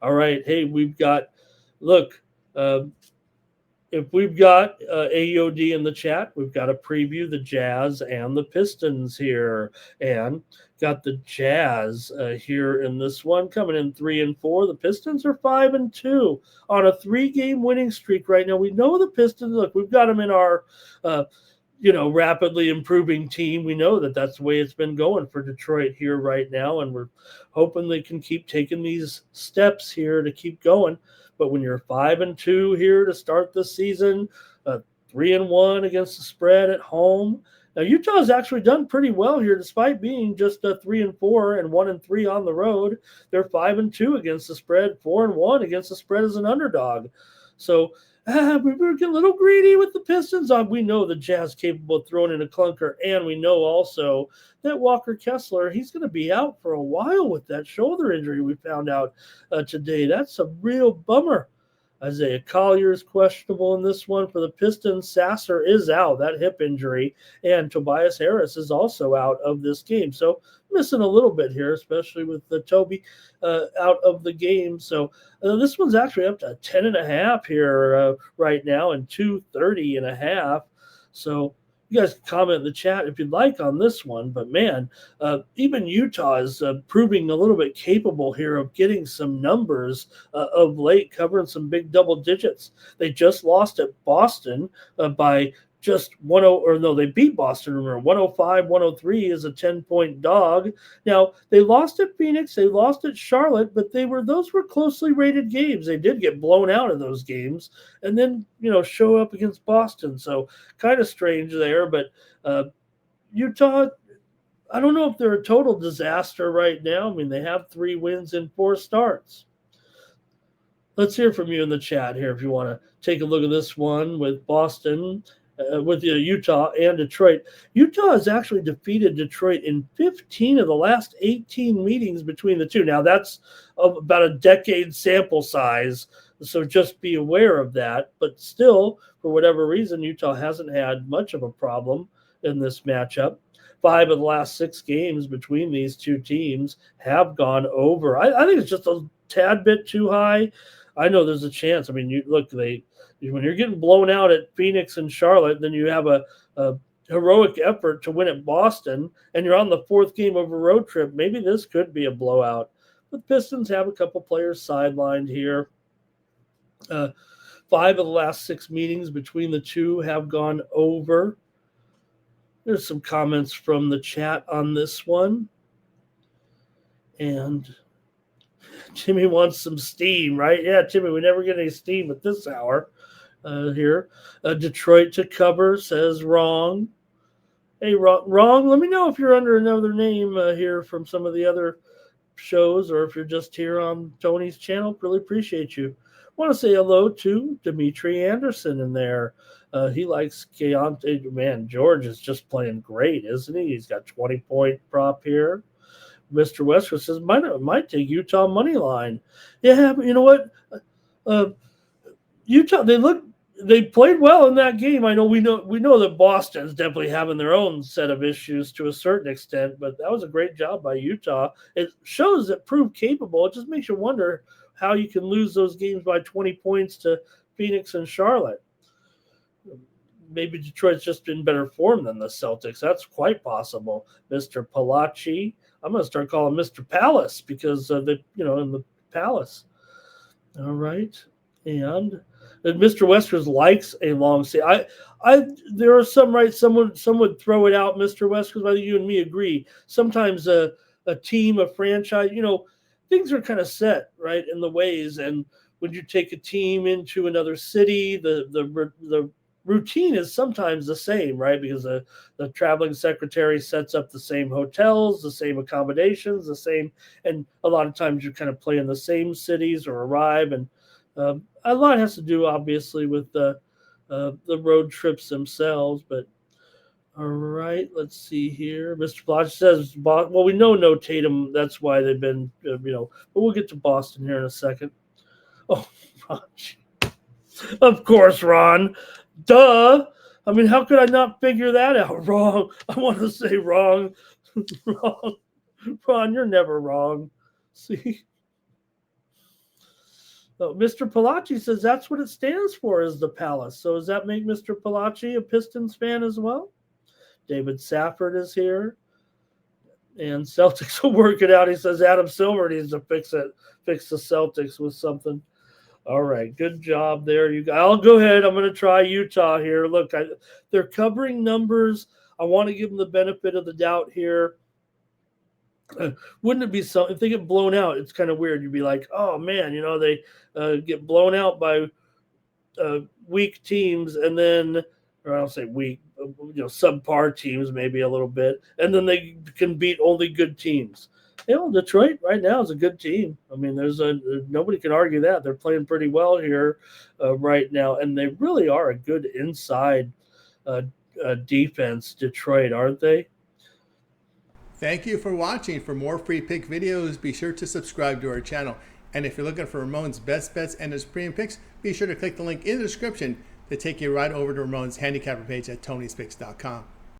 All right. Hey, we've got, look, uh, if we've got AOD in the chat, we've got to preview the Jazz and the Pistons here, and got the Jazz here in this one coming in 3-4. The Pistons are 5-2 on a 3-game winning streak right now. We know the Pistons. Look, we've got them in our. Rapidly improving team. We know that that's the way it's been going for Detroit here right now, and we're hoping they can keep taking these steps here to keep going. But when you're 5-2 here to start the season, 3-1 against the spread at home. Now Utah's actually done pretty well here, despite being just a 3-4 and 1-3 on the road. They're 5-2 against the spread, 4-1 against the spread as an underdog. So we were getting a little greedy with the Pistons. We know the Jazz capable of throwing in a clunker, and we know also that Walker Kessler, he's going to be out for a while with that shoulder injury we found out today. That's a real bummer. Isaiah Collier is questionable in this one for the Pistons. Sasser is out, that hip injury, and Tobias Harris is also out of this game. So missing a little bit here, especially with the Toby out of the game. So this one's actually up to 10.5 here right now, and 230.5. So you guys can comment in the chat if you'd like on this one. But, man, even Utah is proving a little bit capable here of getting some numbers of late, covering some big double digits. They just lost at Boston by just 10, or no, they beat Boston. Remember, 105-103 is a 10-point dog. Now, they lost at Phoenix, they lost at Charlotte, but those were closely rated games. They did get blown out of those games and then, show up against Boston. So kind of strange there, but Utah, I don't know if they're a total disaster right now. I mean, they have 3 wins in 4 starts. Let's hear from you in the chat here if you want to take a look at this one with Boston. With Utah and Detroit. Utah has actually defeated Detroit in 15 of the last 18 meetings between the two. Now, that's about a decade sample size, so just be aware of that. But still, for whatever reason, Utah hasn't had much of a problem in this matchup. 5 of the last 6 games between these two teams have gone over. I think it's just a tad bit too high. I know there's a chance. I mean, when you're getting blown out at Phoenix and Charlotte, then you have a heroic effort to win at Boston, and you're on the 4th game of a road trip. Maybe this could be a blowout. But Pistons have a couple players sidelined here. 5 of the last 6 meetings between the two have gone over. There's some comments from the chat on this one. And Timmy wants some steam, right? Yeah, Timmy, we never get any steam at this hour. Here. Detroit to cover says wrong. Hey, wrong. Let me know if you're under another name here from some of the other shows, or if you're just here on Tony's channel. Really appreciate you. Want to say hello to Dimitri Anderson in there. He likes Keontae. Man, George is just playing great, isn't he? He's got 20-point prop here. Mr. Westwood says, might take Utah money line. Yeah, but you know what? Utah, they played well in that game. I know we know that Boston's definitely having their own set of issues to a certain extent, but that was a great job by Utah. It shows that proved capable. It just makes you wonder how you can lose those games by 20 points to Phoenix and Charlotte. Maybe Detroit's just in better form than the Celtics. That's quite possible. Mr. Palachi. I'm going to start calling Mr. Palace because in the Palace. All right. And Mr. Westers likes a long season. There are some, right? Some would throw it out, Mr. Westers. Whether you and me agree, sometimes a team, a franchise, things are kind of set, right, in the ways. And when you take a team into another city, the routine is sometimes the same, right? Because the traveling secretary sets up the same hotels, the same accommodations, the same, and a lot of times you kind of play in the same cities or arrive, and a lot has to do, obviously, with the road trips themselves. But all right, let's see here. Mr. Blotch says, well, we know no Tatum. That's why they've been, but we'll get to Boston here in a second. Oh, Ron. Of course, Ron. Duh. I mean, how could I not figure that out? Wrong. I want to say wrong. Wrong. Ron, you're never wrong. See? Mr. Palachi says that's what it stands for, is the Palace. So does that make Mr. Palachi a Pistons fan as well? David Safford is here. And Celtics will work it out. He says Adam Silver needs to fix the Celtics with something. All right, good job there. I'll go ahead. I'm going to try Utah here. Look, they're covering numbers. I want to give them the benefit of the doubt here. Wouldn't it be something if they get blown out? It's kind of weird. You'd be like, oh man, they get blown out by weak teams, and then, or I don't say weak, subpar teams maybe a little bit, and then they can beat only good teams. Detroit right now is a good team. I mean, nobody can argue that. They're playing pretty well here right now, and they really are a good inside defense, Detroit, aren't they? Thank you for watching. For more free pick videos, be sure to subscribe to our channel. And if you're looking for Ramon's best bets and his premium picks, be sure to click the link in the description to take you right over to Ramon's handicapper page at Tony'sPicks.com.